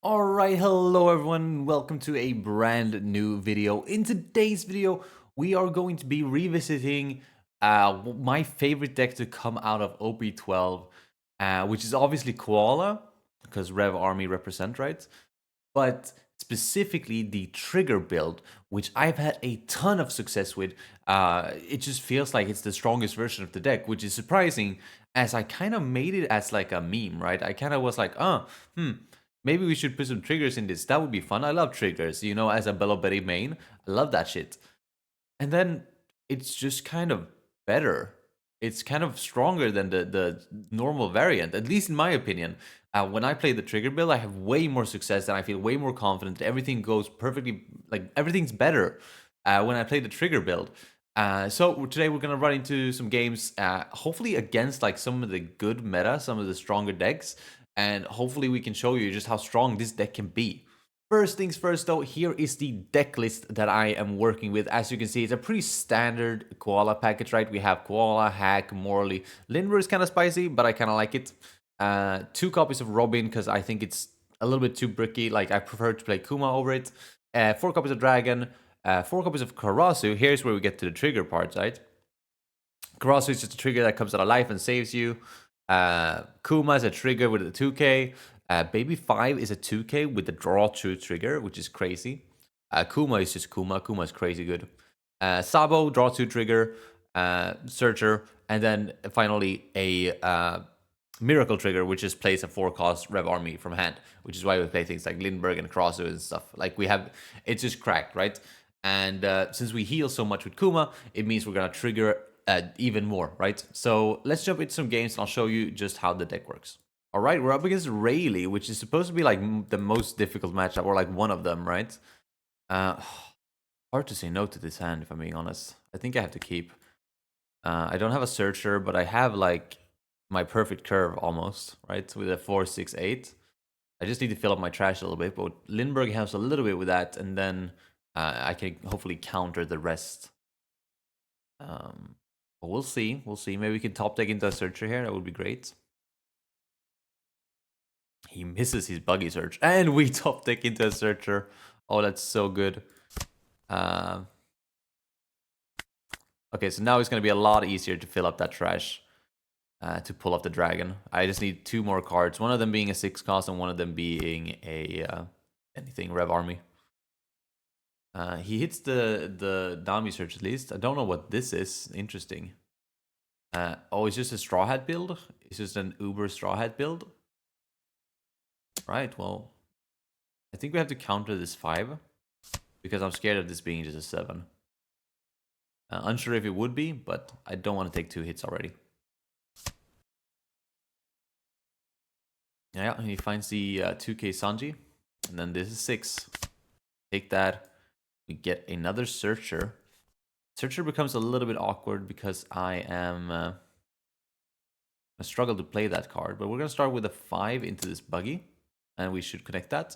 Alright, hello everyone, welcome to a brand new video. In today's video, we are going to be revisiting my favorite deck to come out of OP12, which is obviously Koala, because Rev Army represent, right? But specifically the trigger build, which I've had a ton of success with. It just feels like it's the strongest version of the deck, which is surprising, as I kind of made it as like a meme, right? I kind of was like, maybe we should put some triggers in this. That would be fun. I love triggers, you know, as a Bello Betty main. I love that shit. And then it's just kind of better. It's kind of stronger than the normal variant, at least in my opinion. When I play the trigger build, I have way more success and I feel way more confident. Everything goes perfectly, like everything's better when I play the trigger build. So today we're gonna run into some games, hopefully against like some of the good meta, some of the stronger decks, and hopefully we can show you just how strong this deck can be. First things first though, here is the deck list that I am working with. As you can see, it's a pretty standard Koala package, right? We have Koala, Hack, Morley. Lindbergh is kind of spicy, but I kind of like it. 2 copies of Robin, because I think it's a little bit too bricky. Like, I prefer to play Kuma over it. 4 copies of Dragon, 4 copies of Karasu. Here's where we get to the trigger part, right? Karasu is just a trigger that comes out of life and saves you. Kuma is a trigger with a 2k. Baby 5 is a 2k with the draw 2 trigger, which is crazy. Kuma is just Kuma. Kuma is crazy good. Sabo, draw 2 trigger. Searcher. And then finally a Miracle trigger, which just plays a 4-cost Rev Army from hand, which is why we play things like Lindbergh and Krassu and stuff. Like, we have, it's just cracked, right? And since we heal so much with Kuma, it means we're gonna trigger even more, right? So let's jump into some games and I'll show you just how the deck works. All right, we're up against Rayleigh, which is supposed to be like the most difficult matchup, or like one of them, right? Hard to say no to this hand, if I'm being honest. I think I have to keep. I don't have a Searcher, but I have like my perfect curve almost, right? With a 4-6-8. I just need to fill up my trash a little bit, but Lindbergh helps a little bit with that, and then I can hopefully counter the rest. But we'll see. We'll see. Maybe we can top deck into a Searcher here. That would be great. He misses his buggy search, and we top deck into a Searcher. Oh, that's so good. Okay, so now it's going to be a lot easier to fill up that trash. To pull off the dragon. I just need 2 more cards. One of them being a 6-cost and one of them being a anything Rev Army. He hits the Dami search at least. I don't know what this is. Interesting. Oh, it's just a Straw Hat build? It's just an Uber Straw Hat build? Right, well, I think we have to counter this 5. Because I'm scared of this being just a 7. Unsure if it would be, but I don't want to take 2 hits already. Yeah, he finds the 2k Sanji. And then this is 6. Take that. We get another Searcher. Searcher becomes a little bit awkward because I am... I struggle to play that card. But we're going to start with a 5 into this buggy. And we should connect that.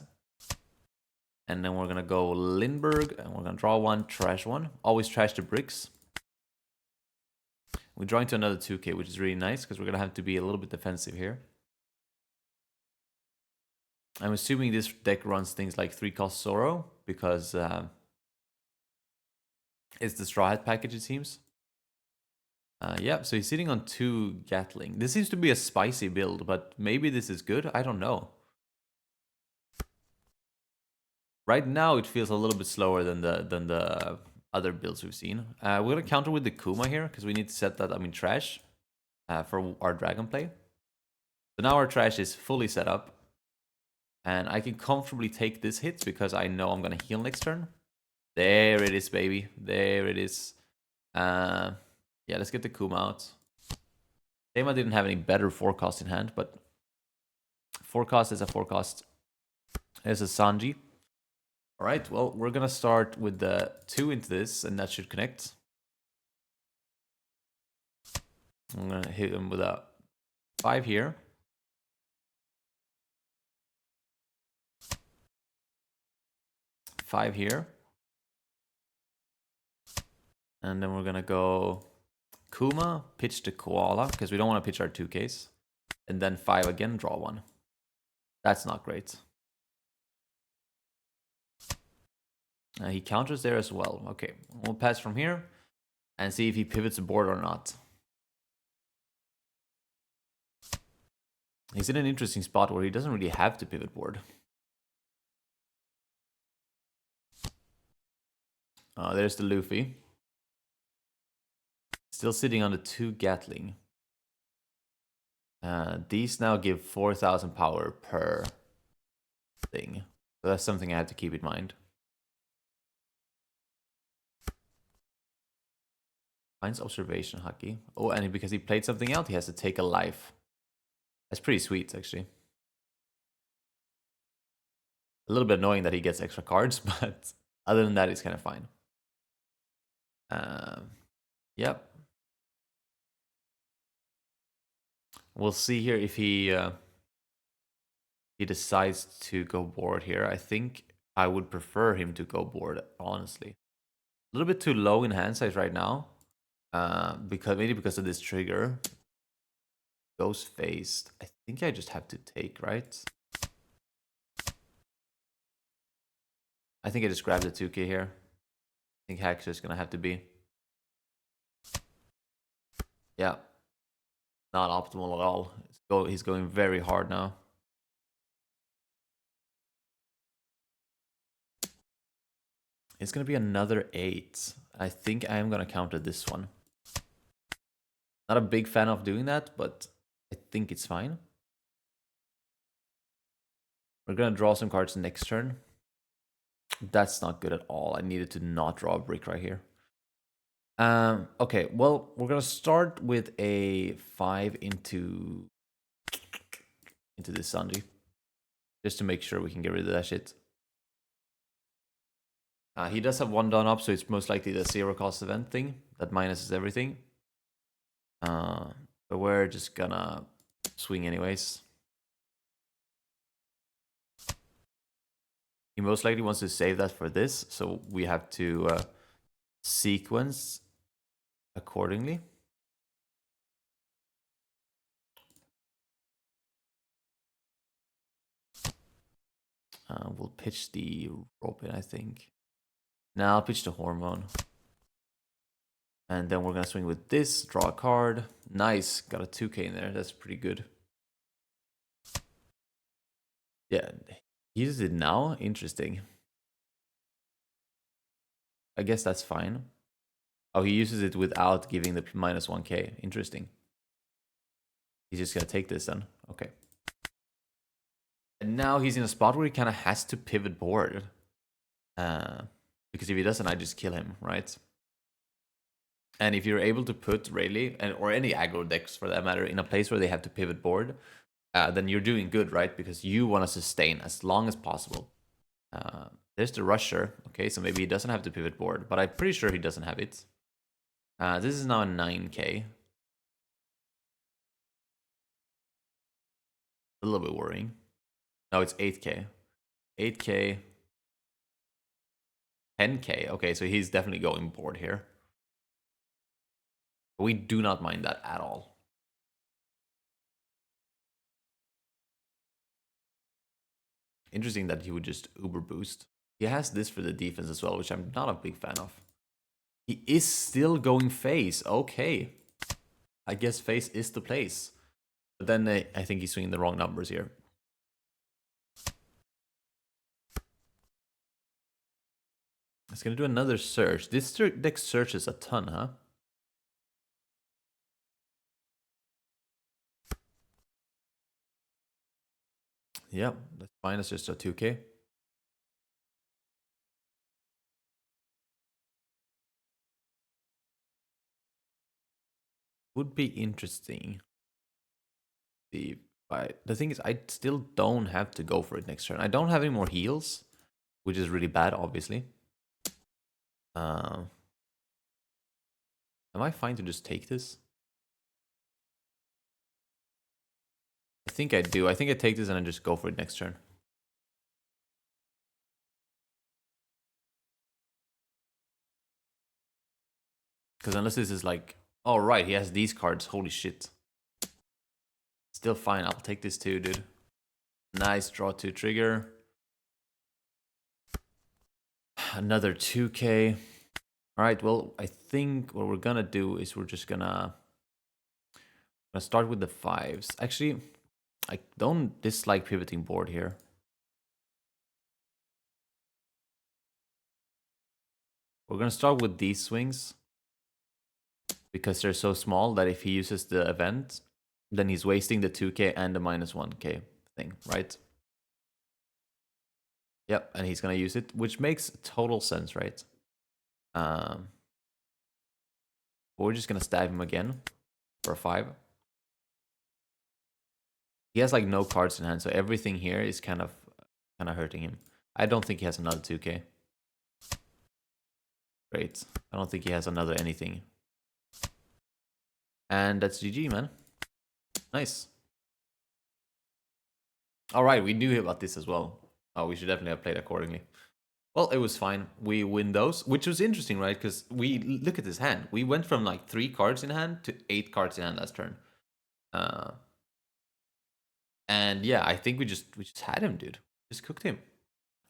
And then we're going to go Lindbergh. And we're going to draw 1, trash 1. Always trash the bricks. We draw into another 2k, which is really nice because we're going to have to be a little bit defensive here. I'm assuming this deck runs things like 3-cost Zoro because it's the Straw Hat package, it seems. Yeah, so he's sitting on 2 Gatling. This seems to be a spicy build, but maybe this is good. I don't know. Right now, it feels a little bit slower than the other builds we've seen. We're going to counter with the Kuma here because we need to set that, trash for our Dragon play. So now our trash is fully set up. And I can comfortably take this hit because I know I'm going to heal next turn. There it is, baby. There it is. Yeah, let's get the Kuma out. Shame I didn't have any better 4-cost in hand, but 4-cost is a 4-cost. There's a Sanji. All right, well, we're going to start with the 2 into this, and that should connect. I'm going to hit him with a 5 here. Five here. And then we're going to go Kuma, pitch to Koala, because we don't want to pitch our 2Ks. And then 5 again, draw 1. That's not great. He counters there as well. Okay, we'll pass from here and see if he pivots the board or not. He's in an interesting spot where he doesn't really have to pivot board. There's the Luffy. Still sitting on the 2 Gatling. These now give 4,000 power per thing. So that's something I have to keep in mind. Finds observation, Haki. Oh, and because he played something out, he has to take a life. That's pretty sweet, actually. A little bit annoying that he gets extra cards, but other than that, it's kind of fine. Yep. We'll see here if he decides to go board here. I think I would prefer him to go board, honestly. A little bit too low in hand size right now. Maybe because of this trigger. Ghost faced. I think I just have to take, right? I think I just grabbed the 2k here. I think Hex is gonna have to be. Yeah. Not optimal at all. He's going very hard now. It's gonna be another 8. I think I am gonna counter this one. Not a big fan of doing that, but I think it's fine. We're gonna draw some cards next turn. That's not good at all. I needed to not draw a brick right here. Okay, well, we're gonna start with a 5 into this Sanji. Just to make sure we can get rid of that shit. He does have 1 done up, so it's most likely the 0 cost event thing that minuses everything. But we're just gonna swing anyways. He most likely wants to save that for this, so we have to sequence accordingly. We'll pitch the Robin, I think. Now I'll pitch the Hormone. And then we're going to swing with this, draw a card. Nice, got a 2k in there. That's pretty good. Yeah, he uses it now? Interesting. I guess that's fine. Oh, he uses it without giving the minus 1k. Interesting. He's just going to take this then. Okay. And now he's in a spot where he kind of has to pivot board. Because if he doesn't, I just kill him, right? And if you're able to put Rayleigh, or any aggro decks for that matter, in a place where they have to pivot board, then you're doing good, right? Because you want to sustain as long as possible. There's the Rusher. Okay, so maybe he doesn't have to pivot board, but I'm pretty sure he doesn't have it. This is now a 9k. A little bit worrying. No, it's 8k. 8k. 10k. Okay, so he's definitely going board here. We do not mind that at all. Interesting that he would just uber boost. He has this for the defense as well, which I'm not a big fan of. He is still going face. Okay. I guess face is the place. But then I think he's swinging the wrong numbers here. It's going to do another search. This deck searches a ton, huh? Yeah, that's fine. It's just a 2k. Would be interesting. The thing is, I still don't have to go for it next turn. I don't have any more heals, which is really bad, obviously. Am I fine to just take this? I think I do. I think I take this and I just go for it next turn. Because unless this is like, oh right, he has these cards. Holy shit. Still fine. I'll take this too, dude. Nice draw 2 trigger. Another 2k. All right, well, I think what we're gonna do is we're just gonna start with the 5s. Actually, I don't dislike pivoting board here. We're gonna start with these swings because they're so small that if he uses the event, then he's wasting the 2k and the minus 1k thing, right? Yep, and he's gonna use it, which makes total sense, right? We're just gonna stab him again for a 5. He has like no cards in hand, so everything here is kind of hurting him. I don't think he has another 2k. Great. I don't think he has another anything. And that's GG, man. Nice. All right, we knew about this as well. Oh, we should definitely have played accordingly. Well, it was fine. We win those, which was interesting, right? Because we look at this hand. We went from like 3 cards in hand to 8 cards in hand last turn. And yeah, I think we just had him, dude. Just cooked him.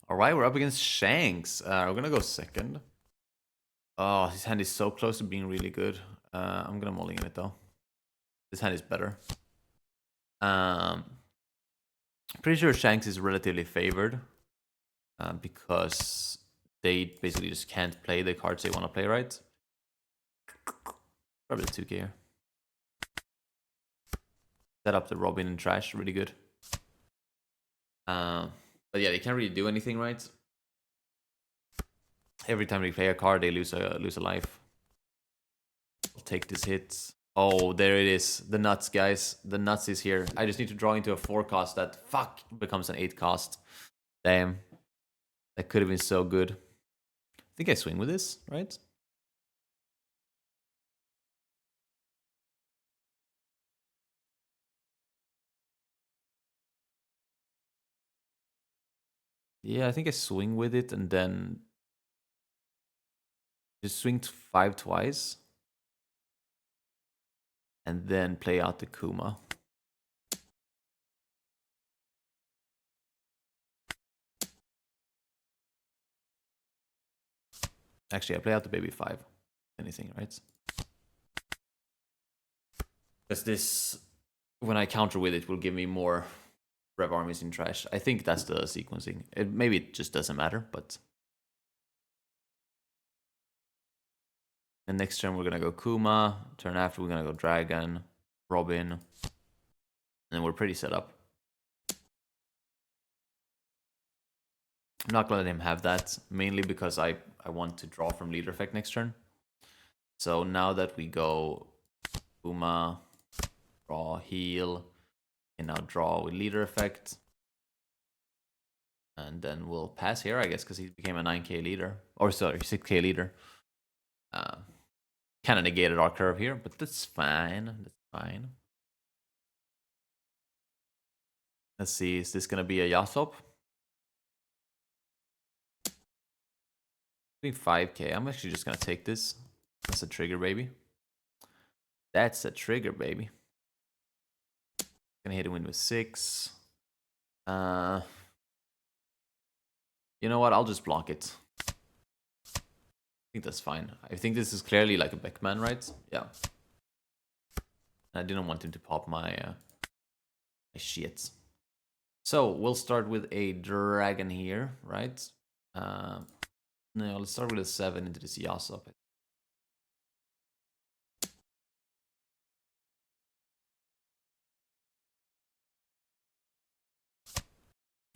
All right, we're up against Shanks. We're gonna go second. Oh, his hand is so close to being really good. I'm gonna mulligan it though. This hand is better. Pretty sure Shanks is relatively favored because they basically just can't play the cards they want to play, right? Probably the 2k here. Set up the Robin and trash, really good. But yeah, they can't really do anything, right? Every time they play a card, they lose a life. I'll take this hit. Oh, there it is. The nuts, guys. The nuts is here. I just need to draw into a 4 cost that becomes an 8 cost. Damn. That could have been so good. I think I swing with this, right? Yeah, I think I swing with it and then just swing 5 twice. And then play out the Kuma. Actually, I play out the baby 5. Anything, right? Because this, when I counter with it, will give me more Rev armies in trash. I think that's the sequencing. Maybe it just doesn't matter, but... And next turn, we're going to go Kuma. Turn after, we're going to go Dragon, Robin. And we're pretty set up. I'm not going to let him have that, mainly because I want to draw from leader effect next turn. So now that we go Kuma, draw, heal, and now draw with leader effect. And then we'll pass here, I guess, because he became a 9k leader. Or sorry, 6k leader. Kind of negated our curve here, but that's fine. That's fine. Let's see, is this going to be a Yasop? 5k. I'm actually just going to take this. That's a trigger, baby. That's a trigger, baby. Gonna hit a win with 6. You know what? I'll just block it. I think that's fine. I think this is clearly like a Beckman, right? Yeah. I didn't want him to pop my shit. So we'll start with a dragon here, right? No, let's start with a 7 into this Yasop.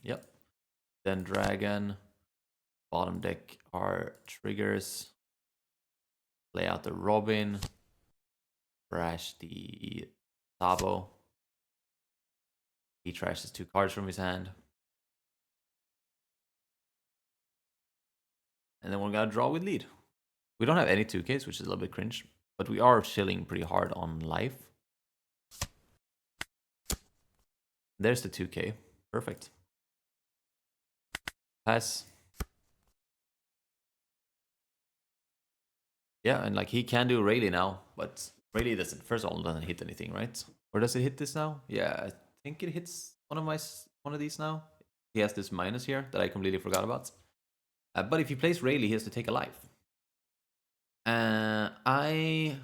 Yep. Then dragon. Bottom deck are triggers. Play out the Robin. Trash the Sabo. He trashes 2 cards from his hand. And then we're gonna draw with lead. We don't have any 2Ks, which is a little bit cringe. But we are chilling pretty hard on life. There's the 2K. Perfect. Pass. Yeah, and like he can do Rayleigh now, but Rayleigh doesn't. First of all, doesn't hit anything, right? Or does it hit this now? Yeah, I think it hits one of these now. He has this minus here that I completely forgot about. But if he plays Rayleigh, he has to take a life. I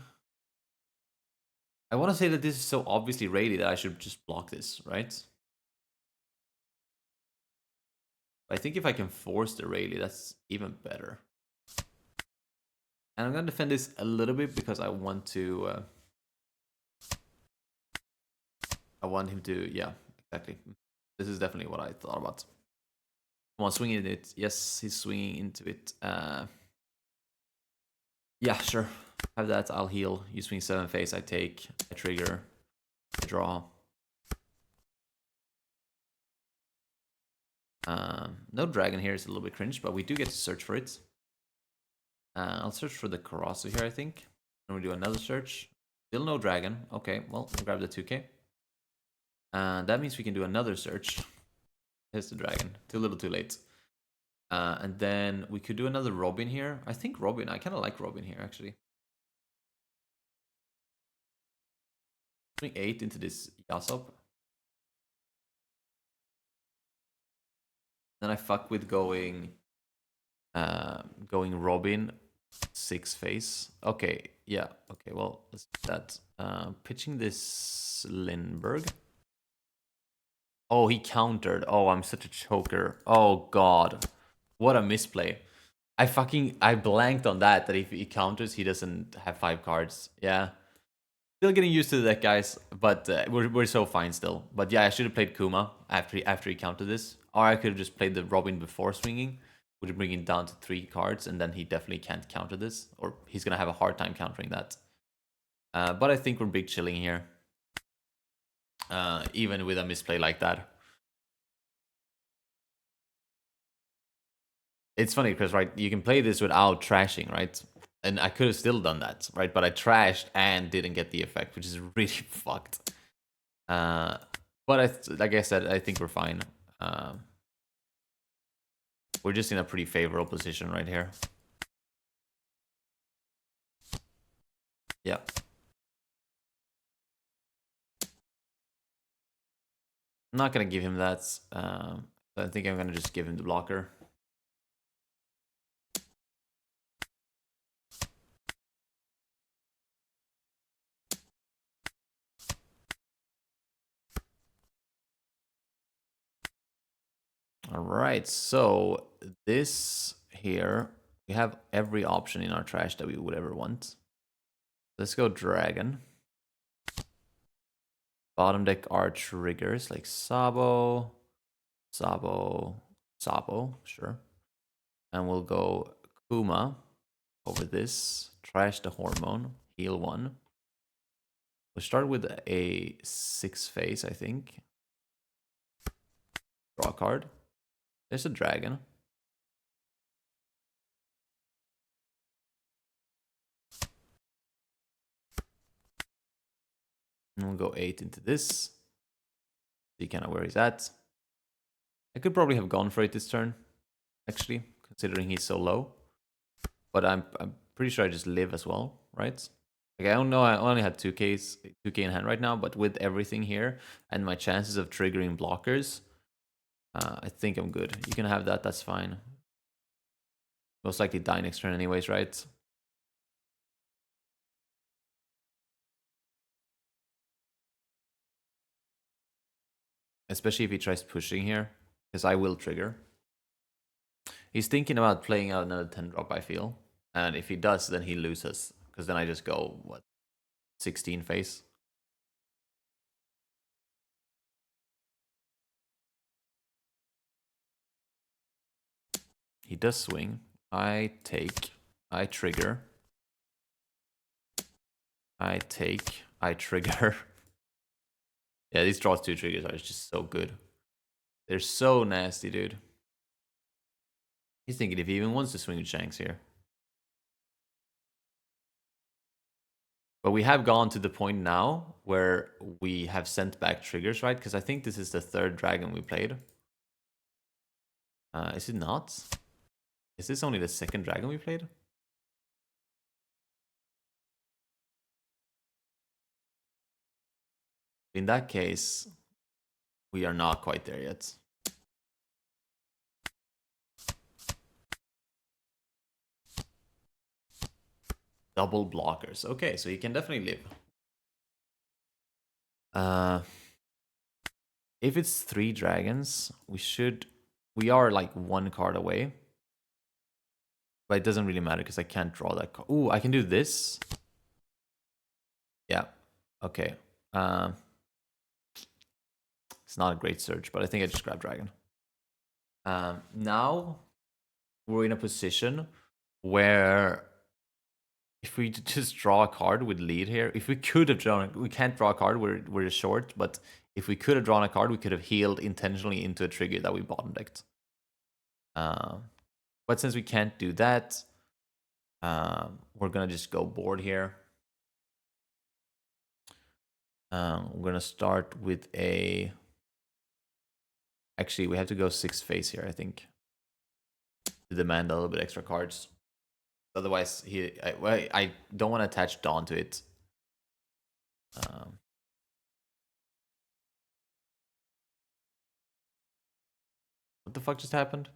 want to say that this is so obviously Rayleigh that I should just block this, right? I think if I can force the Rayleigh, that's even better. And I'm gonna defend this a little bit because I want to. I want him to. Yeah, exactly. This is definitely what I thought about. Come on, swinging it. Yes, he's swinging into it. Yeah, sure. Have that. I'll heal. You swing 7 face. I take. I trigger. I draw. No dragon here is a little bit cringe, but we do get to search for it. I'll search for the Karasu here, I think. And we do another search. Still no dragon. Okay, well, we'll grab the 2k. That means we can do another search. Here's the dragon. Too little, too late. And then we could do another Robin here. I think Robin. I kind of like Robin here, actually. Swing 8 into this Yasop. Then I fuck with going Robin 6 face. Okay, yeah. Okay, well, let's do that. Pitching this Lindbergh. Oh, he countered. Oh, I'm such a choker. Oh god. What a misplay. I blanked on that if he counters, he doesn't have 5 cards. Yeah. Still getting used to the deck, guys, but we're so fine still. But yeah, I should have played Kuma after he countered this. Or I could have just played the Robin before swinging, would bring him down to 3 cards, and then he definitely can't counter this. Or he's going to have a hard time countering that. But I think we're big chilling here. Even with a misplay like that. It's funny because, right, you can play this without trashing, right? And I could have still done that, right? But I trashed and didn't get the effect, which is really fucked. But like I said, I think we're fine. We're just in a pretty favorable position right here. Yeah. I'm not going to give him that. I think I'm going to just give him the blocker. All right, so this here, we have every option in our trash that we would ever want. Let's go dragon. Bottom deck are triggers like Sabo, Sabo, Sabo, sure. And we'll go Kuma over this, trash the hormone, heal 1. We'll start with a 6 face, I think. Draw a card. There's a dragon. And we'll go 8 into this. See kind of where he's at. I could probably have gone for it this turn, actually, considering he's so low. But I'm pretty sure I just live as well, right? Like I don't know, I only had 2k in hand right now, but with everything here and my chances of triggering blockers, I think I'm good. You can have that, that's fine. Most likely die next turn anyways, right? Especially if he tries pushing here, because I will trigger. He's thinking about playing out another 10 drop, I feel. And if he does, then he loses. Because then I just go, what, 16 face? He does swing. I take. I trigger. I take. I trigger. Yeah, these draws 2 triggers are just so good. They're so nasty, dude. He's thinking if he even wants to swing with Shanks here. But we have gone to the point now where we have sent back triggers, right? Because I think this is the 3rd dragon we played. Is it not? Is this only the 2nd dragon we played? In that case, we are not quite there yet. Double blockers. Okay, so he can definitely live. If it's 3 dragons, we are like 1 card away. But it doesn't really matter because I can't draw that card. Ooh, I can do this. Yeah. Okay. It's not a great search, but I think I just grab dragon. Now we're in a position where if we just draw a card with lead here, if we could have drawn, we can't draw a card, we're short, but if we could have drawn a card, we could have healed intentionally into a trigger that we bottom decked. But since we can't do that, we're gonna just go board here. We're gonna start with a. Actually, we have to go 6 face here, I think, to demand a little bit extra cards. Otherwise, I don't want to attach Dawn to it. What the fuck just happened?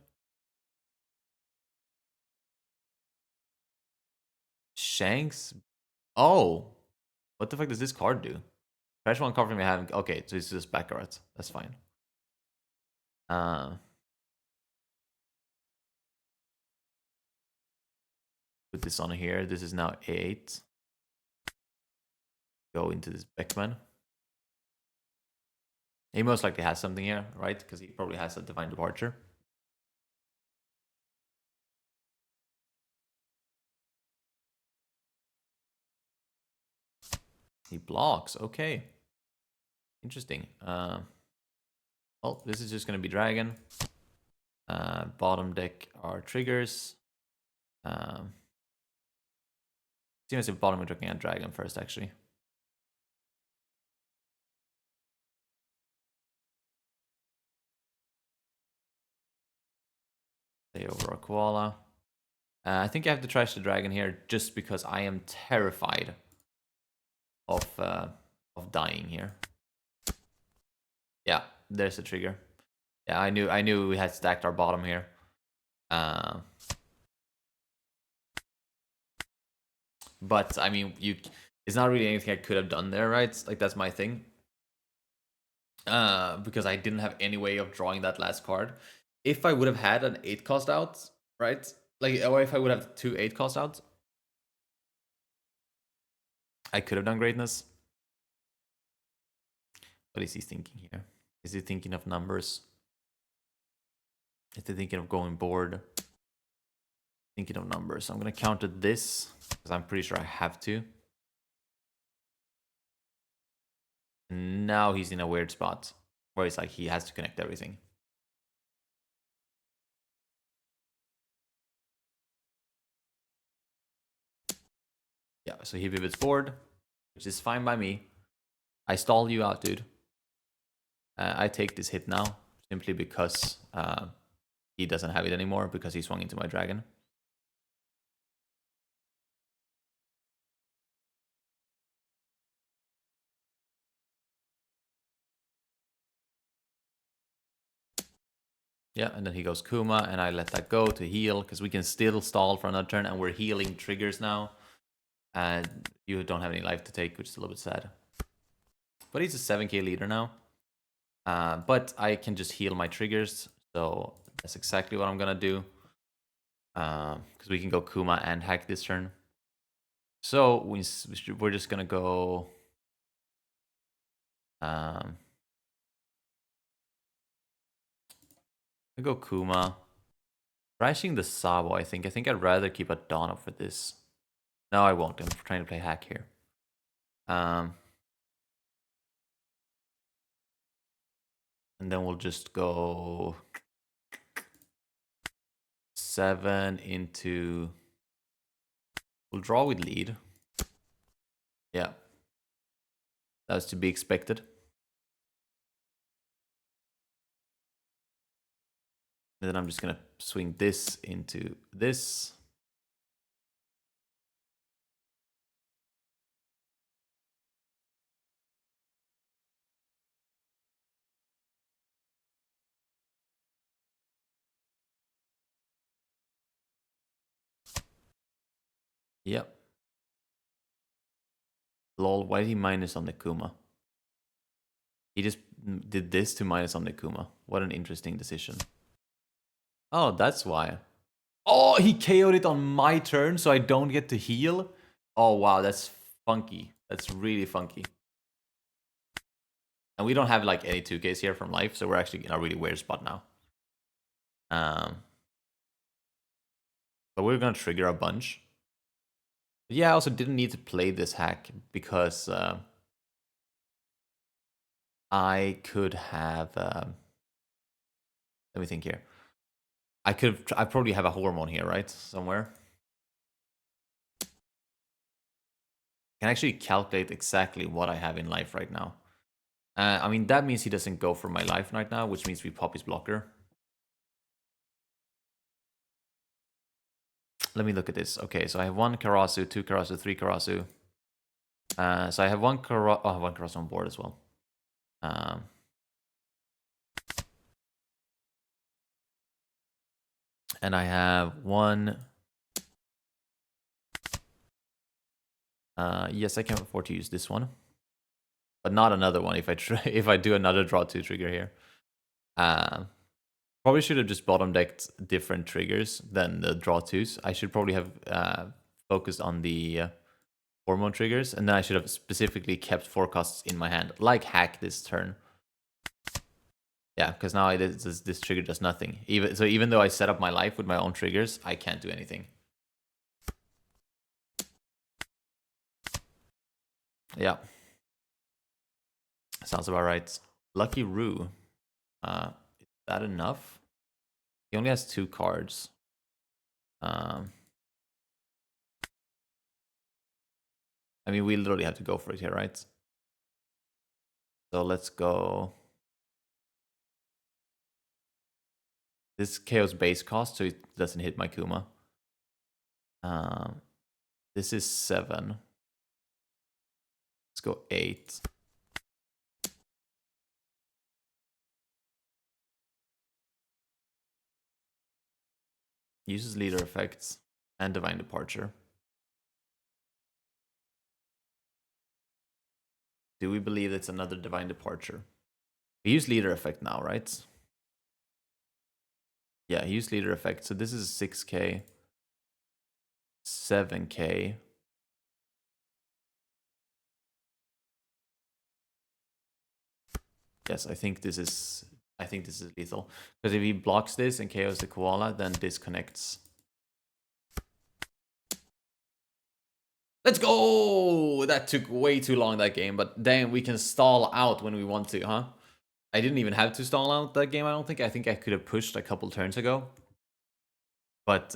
Shanks? Oh, what the fuck does this card do? Trash one card from your hand. Okay, so it's just Baccarat. That's fine. Put this on here. This is now 8. Go into this Beckman. He most likely has something here, right? Because he probably has a Divine Departure. He blocks. Okay. Interesting. Well, this is just going to be Dragon. Bottom deck are triggers. Seems if bottom we're looking at Dragon first, actually. Stay over a Koala. I think I have to trash the Dragon here just because I am terrified of dying here. Yeah, there's a trigger. Yeah, I knew we had stacked our bottom here. But I mean, it's not really anything I could have done there, right? Like that's my thing. Because I didn't have any way of drawing that last card. If I would have had an 8 cost out, right? Like, or if I would have 2 8 cost out, I could have done greatness. What is he thinking here? Is he thinking of numbers? Is he thinking of going board? Thinking of numbers. So I'm gonna counter this because I'm pretty sure I have to. And now he's in a weird spot where it's like he has to connect everything. Yeah, so he pivots board, which is fine by me. I stall you out, dude. I take this hit now simply because he doesn't have it anymore because he swung into my dragon. Yeah, and then he goes Kuma, and I let that go to heal because we can still stall for another turn, and we're healing triggers now. And you don't have any life to take, which is a little bit sad. But he's a 7k leader now. But I can just heal my triggers, so that's exactly what I'm gonna do. Because we can go Kuma and hack this turn. So we're just gonna go. I go Kuma. Crashing the Sabo, I think. I think I'd rather keep a Dawn up for this. No, I won't. I'm trying to play hack here. And then we'll just go 7 into. We'll draw with lead. Yeah. That was to be expected. And then I'm just going to swing this into this. Yep. Lol, why did he minus on the Kuma? He just did this to minus on the Kuma. What an interesting decision. Oh, that's why. Oh, he KO'd it on my turn, so I don't get to heal? Oh, wow, that's funky. That's really funky. And we don't have like any 2Ks here from life, so we're actually in a really weird spot now. But we're gonna trigger a bunch. But yeah, I also didn't need to play this hack because I could have. Let me think here. I probably have a hormone here, right? Somewhere. I can actually calculate exactly what I have in life right now. I mean, that means he doesn't go for my life right now, which means we pop his blocker. Let me look at this. Okay, so I have 1 Karasu, 2 Karasu, 3 Karasu. So I have one Karasu on board as well. And I have 1. Yes, I can afford to use this one, but not another one if I do another draw 2 trigger here. Probably should have just bottom decked different triggers than the draw 2s. I should probably have focused on the hormone triggers, and then I should have specifically kept forecasts in my hand, like hack this turn. Yeah, because now this trigger does nothing. Even though I set up my life with my own triggers, I can't do anything. Yeah. Sounds about right. Lucky Roo. Is that enough? He only has 2 cards. I mean, we literally have to go for it here, right? So let's go. This KO's base cost, so it doesn't hit my Kuma. This is 7. Let's go 8. Uses leader effects and divine departure. Do we believe it's another divine departure? We use leader effect now, right? Yeah, he used leader effect. So this is 6k, 7k. Yes, I think this is lethal. Because if he blocks this and KOs the koala, then disconnects. Let's go! That took way too long, that game, but damn, we can stall out when we want to, huh? I didn't even have to stall out that game, I don't think. I think I could have pushed a couple turns ago. But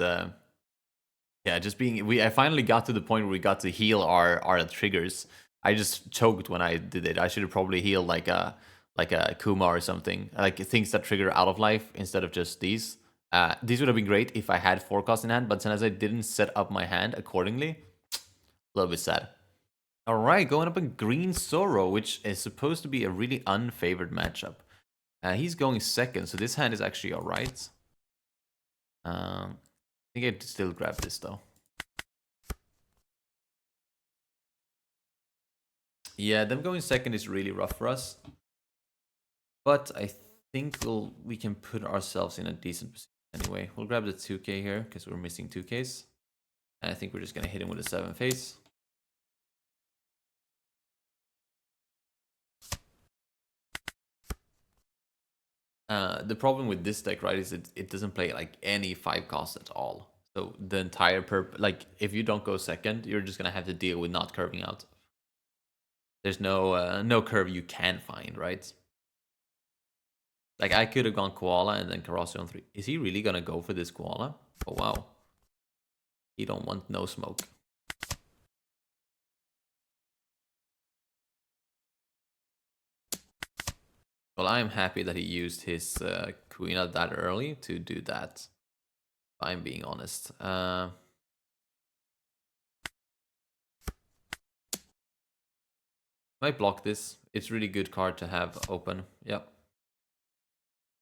yeah, just being I finally got to the point where we got to heal our triggers. I just choked when I did it. I should have probably healed like a Kuma or something, like things that trigger out of life instead of just these. These would have been great if I had forecast in hand, but since I didn't set up my hand accordingly, a little bit sad. All right, going up in green Zoro, which is supposed to be a really unfavored matchup. He's going second, so this hand is actually all right. I think I'd still grab this though. Yeah, them going second is really rough for us. But I think we can put ourselves in a decent position anyway. We'll grab the 2k here because we're missing 2ks. And I think we're just going to hit him with a 7 face. The problem with this deck, right, is it doesn't play like any 5 cost at all. So the entire like if you don't go second, you're just going to have to deal with not curving out. There's no curve you can find, right? Like I could have gone Koala and then Karasu on 3. Is he really going to go for this Koala? Oh, wow. He don't want no smoke. Well, I'm happy that he used his queen that early to do that. If I'm being honest. Might block this. It's really good card to have open. Yep.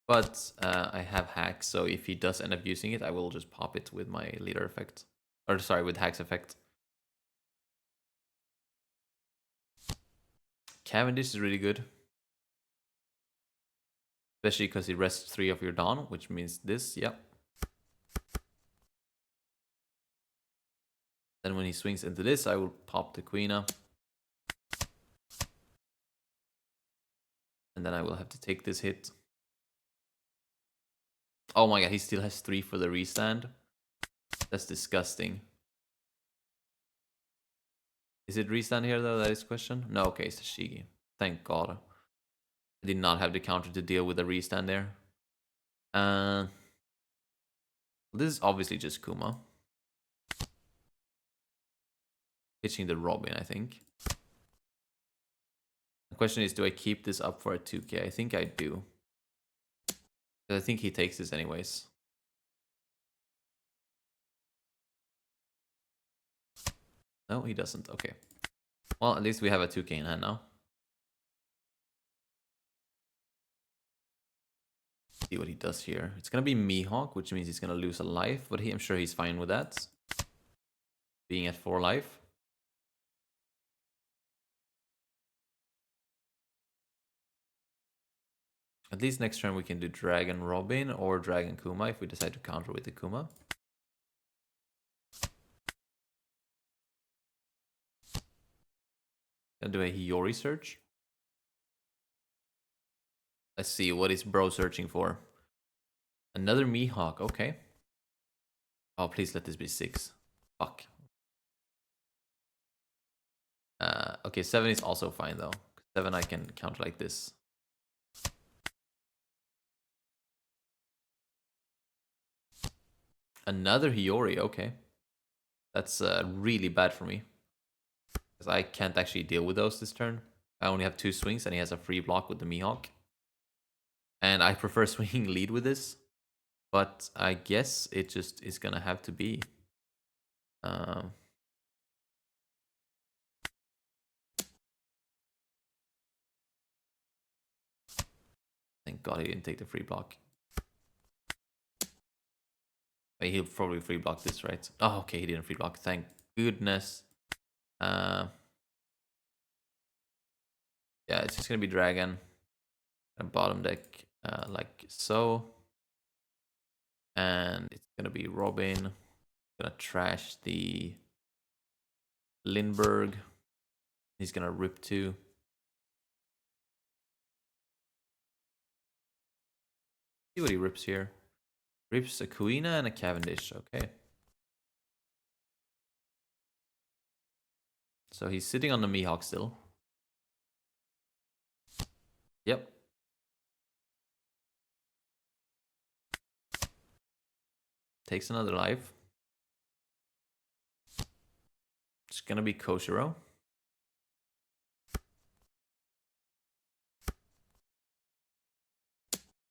But I have hacks, so if he does end up using it, I will just pop it with my leader effect. Or sorry, with hacks effect. Cavendish is really good. Especially because he rests 3 of your Dawn, which means this, yep. Then when he swings into this, I will pop the Queena. And then I will have to take this hit. Oh my god, he still has 3 for the restand. That's disgusting. Is it restand here though? That is the question. No, okay, it's the Shigi. Thank god. I did not have the counter to deal with the restand there. This is obviously just Kuma. Pitching the Robin, I think. The question is, do I keep this up for a 2k? I think I do. I think he takes this anyways. No, he doesn't. Okay. Well, at least we have a 2k in hand now. See what he does here. It's gonna be Mihawk, which means he's gonna lose a life, but I'm sure he's fine with that. Being at 4 life. At least next turn we can do Dragon Robin or Dragon Kuma if we decide to counter with the Kuma. Gonna do a Hiyori search. Let's see, what is bro searching for? Another Mihawk, okay. Oh, please let this be 6. Fuck. Okay, 7 is also fine though. 7 I can counter like this. Another Hiyori, okay. That's really bad for me. Because I can't actually deal with those this turn. I only have 2 swings and he has a free block with the Mihawk. And I prefer swinging lead with this. But I guess it just is gonna have to be. Thank god he didn't take the free block. He'll probably free block this, right? Oh, okay, he didn't free block. Thank goodness. Yeah, it's just gonna be Dragon. And bottom deck like so. And it's gonna be Robin. Gonna trash the Lindbergh. He's gonna rip 2. See what he rips here. Rips a Kuina and a Cavendish. Okay. So he's sitting on the Mihawk still. Yep. Takes another life. It's gonna be Koshiro.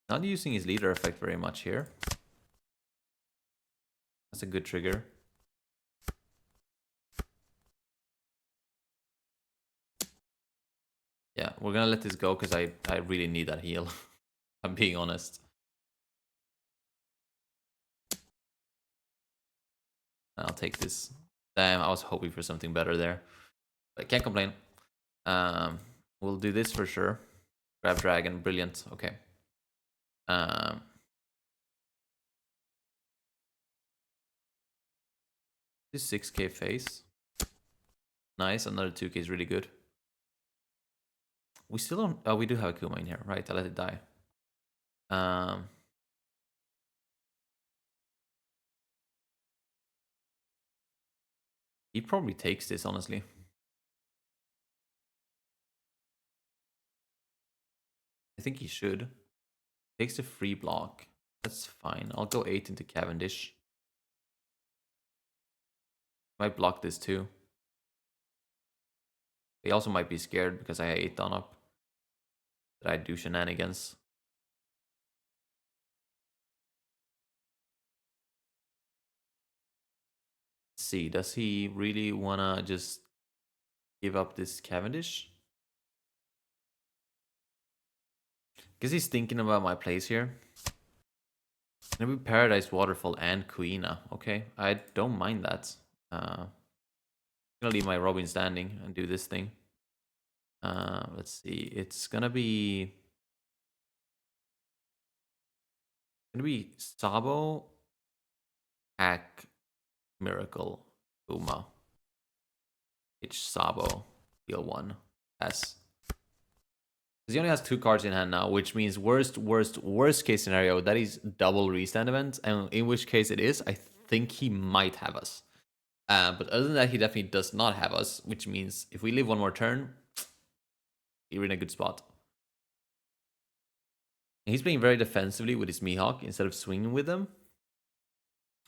Not using his leader effect very much here. That's a good trigger. Yeah, we're gonna let this go because I really need that heal. I'm being honest. I'll take this. Damn, I was hoping for something better there. But I can't complain. We'll do this for sure. Grab Dragon, brilliant. Okay. This 6k face. Nice, another 2k is really good. We still don't... Oh, we do have a Kuma in here. Right, I let it die. He probably takes this, honestly. I think he should. Takes the free block. That's fine. I'll go 8 into Cavendish. Might block this too. He also might be scared because I 8 down up. That I do shenanigans. Let's see, does he really wanna just give up this Cavendish? Guess he's thinking about my plays here. Gonna be Paradise Waterfall and Kuina. Okay, I don't mind that. Gonna leave my Robin standing and do this thing. Let's see. It's gonna be Sabo, Hack, Miracle, Uma, H Sabo, deal 1, S. Because he only has 2 cards in hand now, which means worst case scenario, that is double restand event, and in which case it is, I think he might have us. But other than that, he definitely does not have us, which means if we live one more turn, you're in a good spot. And he's playing very defensively with his Mihawk instead of swinging with them,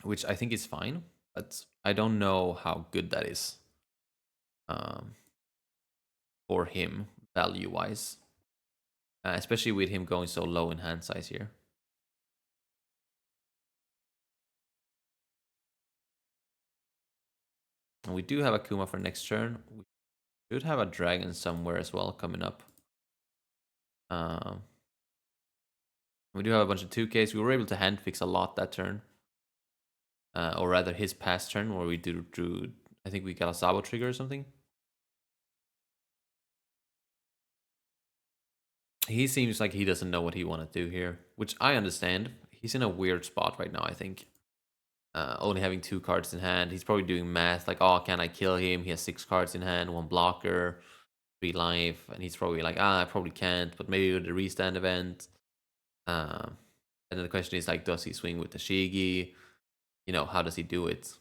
which I think is fine, but I don't know how good that is for him value-wise. Especially with him going so low in hand size here. And we do have a Kuma for next turn. We should have a dragon somewhere as well coming up. We do have a bunch of 2Ks. We were able to hand fix a lot that turn. Or rather his past turn where we drew I think we got a Sabo trigger or something. He seems like he doesn't know what he want to do here, which I understand. He's in a weird spot right now, I think. Only having 2 cards in hand. He's probably doing math like, oh, can I kill him? He has 6 cards in hand, 1 blocker, 3 life. And he's probably like, I probably can't, but maybe with the restand event. And then the question is like, does he swing with the Shigi? You know, how does he do it?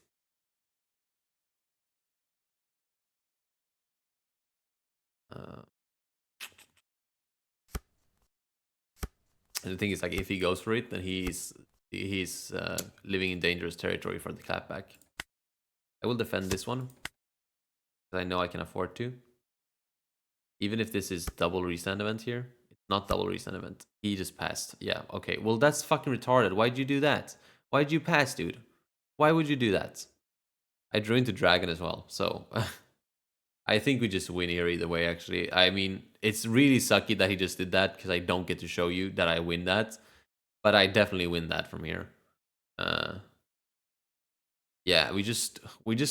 And the thing is, like, if he goes for it, then he's living in dangerous territory for the clapback. I will defend this one because I know I can afford to. Even if this is double restand event here, it's not double restand event. He just passed. Yeah, okay. Well, that's fucking retarded. Why'd you do that? Why'd you pass, dude? Why would you do that? I drew into dragon as well, so I think we just win here either way, actually. I mean, it's really sucky that he just did that because I don't get to show you that I win that. But I definitely win that from here. Yeah, we just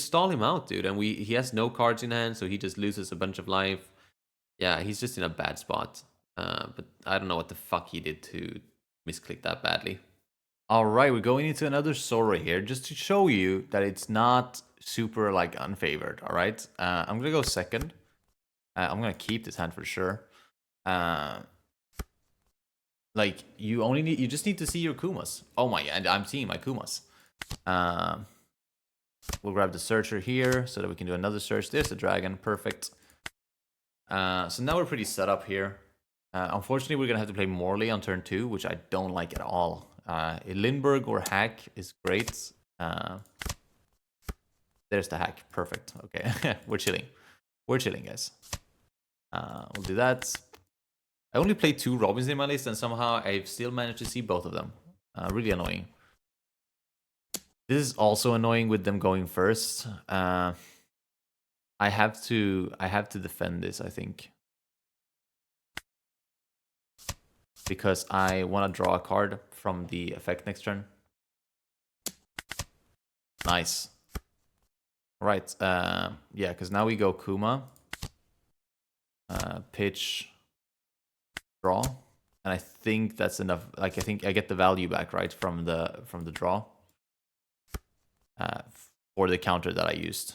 stall him out, dude. And he has no cards in hand, so he just loses a bunch of life. Yeah, he's just in a bad spot. But I don't know what the fuck he did to misclick that badly. All right, we're going into another Zoro here just to show you that it's not super like unfavored. All right, I'm gonna go second. I'm gonna keep this hand for sure. Like you just need to see your Kumas. Oh my, and I'm seeing my Kumas. We'll grab the searcher here so that we can do another search. There's the dragon, perfect. So now we're pretty set up here. Unfortunately, we're gonna have to play Morley on turn 2, which I don't like at all. Lindbergh or Hack is great. There's the Hack, perfect. Okay, we're chilling. We're chilling, guys. We'll do that. I only played 2 Robins in my list, and somehow I've still managed to see both of them. Really annoying. This is also annoying with them going first. I have to defend this, I think. Because I want to draw a card from the effect next turn. Nice. Right. Yeah, because now we go Kuma. Pitch. Draw. And I think that's enough. Like, I think I get the value back, right, from the draw. For the counter that I used.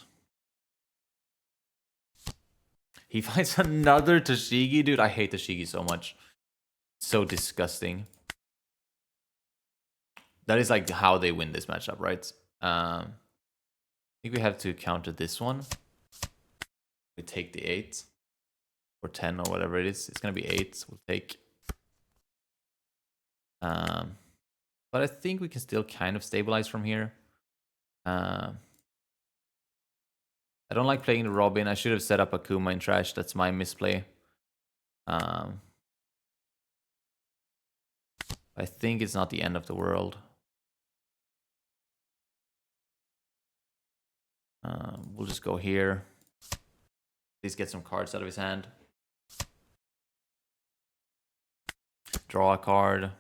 He finds another Tashigi. Dude, I hate Tashigi so much. So disgusting. That is like how they win this matchup, right? I think we have to counter this one. We take the 8 or 10 or whatever it is. It's gonna be 8. We'll take. But I think we can still kind of stabilize from here. I don't like playing the Robin. I should have set up a Kuma in trash. That's my misplay. I think it's not the end of the world. We'll just go here. Please get some cards out of his hand. Draw a card.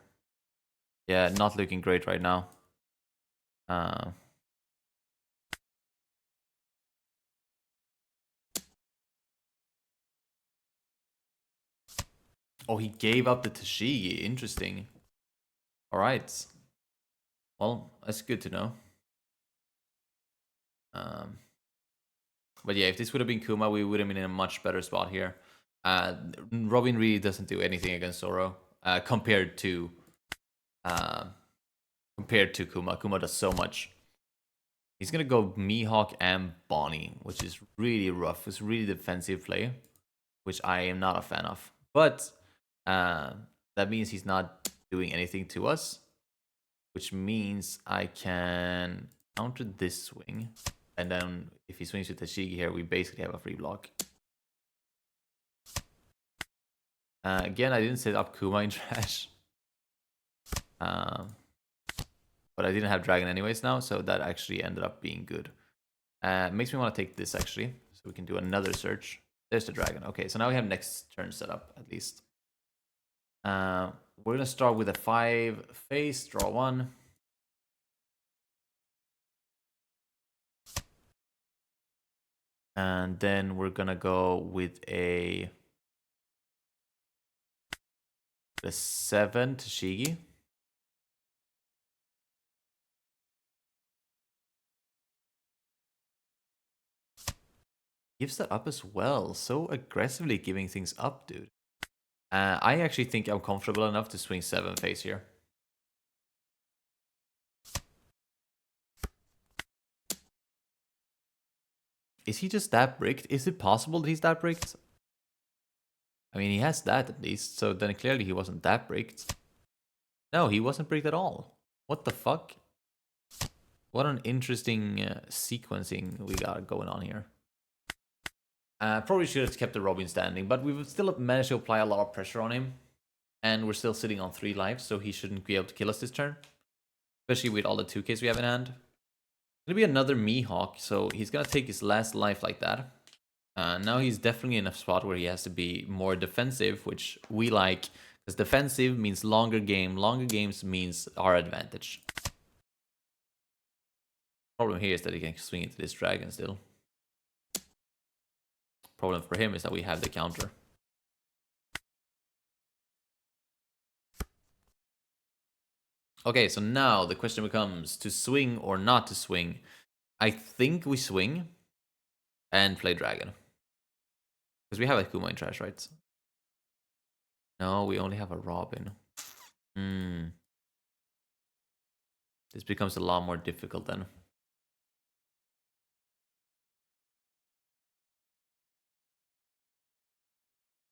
Yeah, not looking great right now. Oh, he gave up the Tashigi. Interesting. All right. Well, that's good to know. But yeah, if this would have been Kuma, we would have been in a much better spot here. Robin really doesn't do anything against Zoro compared to Kuma. Kuma does so much. He's gonna go Mihawk and Bonnie, which is really rough. It's really defensive play, which I am not a fan of. But that means he's not doing anything to us, which means I can counter this swing. And then if he swings with Tashigi here, we basically have a free block. Again, I didn't set up Kuma in trash. But I didn't have Dragon anyways now, so that actually ended up being good. Makes me want to take this actually, so we can do another search. There's the Dragon. Okay, so now we have next turn set up at least. We're going to start with a 5 face, draw 1. And then we're going to go with a 7 Tashigi. Gives that up as well. So aggressively giving things up, dude. I actually think I'm comfortable enough to swing 7 face here. Is he just that bricked? Is it possible that he's that bricked? I mean, he has that at least, so then clearly he wasn't that bricked. No, he wasn't bricked at all. What the fuck? What an interesting sequencing we got going on here. Probably should have kept the Robin standing, but we've still managed to apply a lot of pressure on him. And we're still sitting on 3 lives, so he shouldn't be able to kill us this turn. Especially with all the 2Ks we have in hand. Gonna be another Mihawk, so he's gonna take his last life like that. Now he's definitely in a spot where he has to be more defensive, which we like, because defensive means longer game. Longer games means our advantage. Problem here is that he can swing into this dragon still. Problem for him is that we have the counter. Okay, so now the question becomes to swing or not to swing. I think we swing and play dragon. Because we have a Kuma in trash, right? No, we only have a Robin. This becomes a lot more difficult then.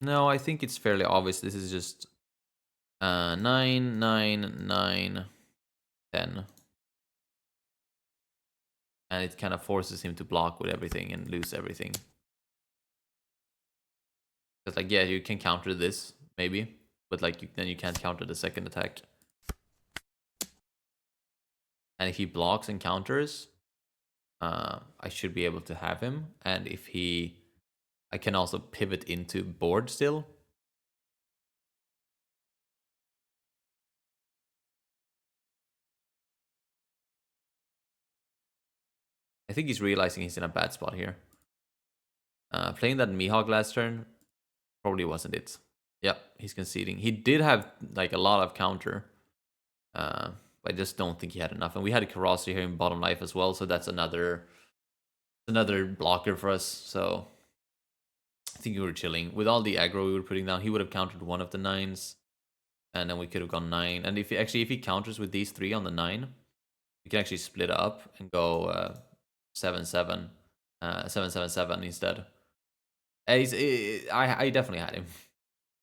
No, I think it's fairly obvious. This is just 9, 9, 9, 10. And it kind of forces him to block with everything and lose everything. Because, like, yeah, you can counter this, maybe. But, like, then you can't counter the second attack. And if he blocks and counters, I should be able to have him. And if he... I can also pivot into board still. I think he's realizing he's in a bad spot here. Playing that Mihawk last turn probably wasn't it. Yeah, he's conceding. He did have like a lot of counter. I just don't think he had enough. And we had a Karasi here in bottom life as well, so that's another blocker for us. So I think we were chilling. With all the aggro we were putting down, he would have countered one of the 9s. And then we could have gone 9. And if he counters with these 3 on the 9, we can actually split up and go 7-7, 7-7-7 instead. I definitely had him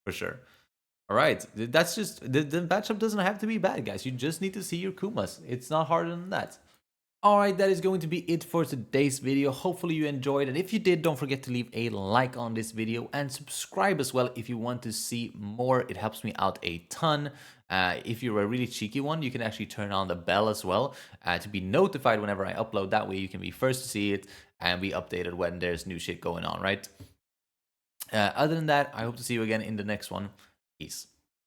for sure. All right, that's just the matchup doesn't have to be bad, guys. You just need to see your Kumas. It's not harder than that. All right, that is going to be it for today's video. Hopefully you enjoyed, and if you did, don't forget to leave a like on this video and subscribe as well if you want to see more. It helps me out a ton. If you're a really cheeky one, you can actually turn on the bell as well to be notified whenever I upload. That way you can be first to see it and be updated when there's new shit going on, right? Other than that, I hope to see you again in the next one. Peace.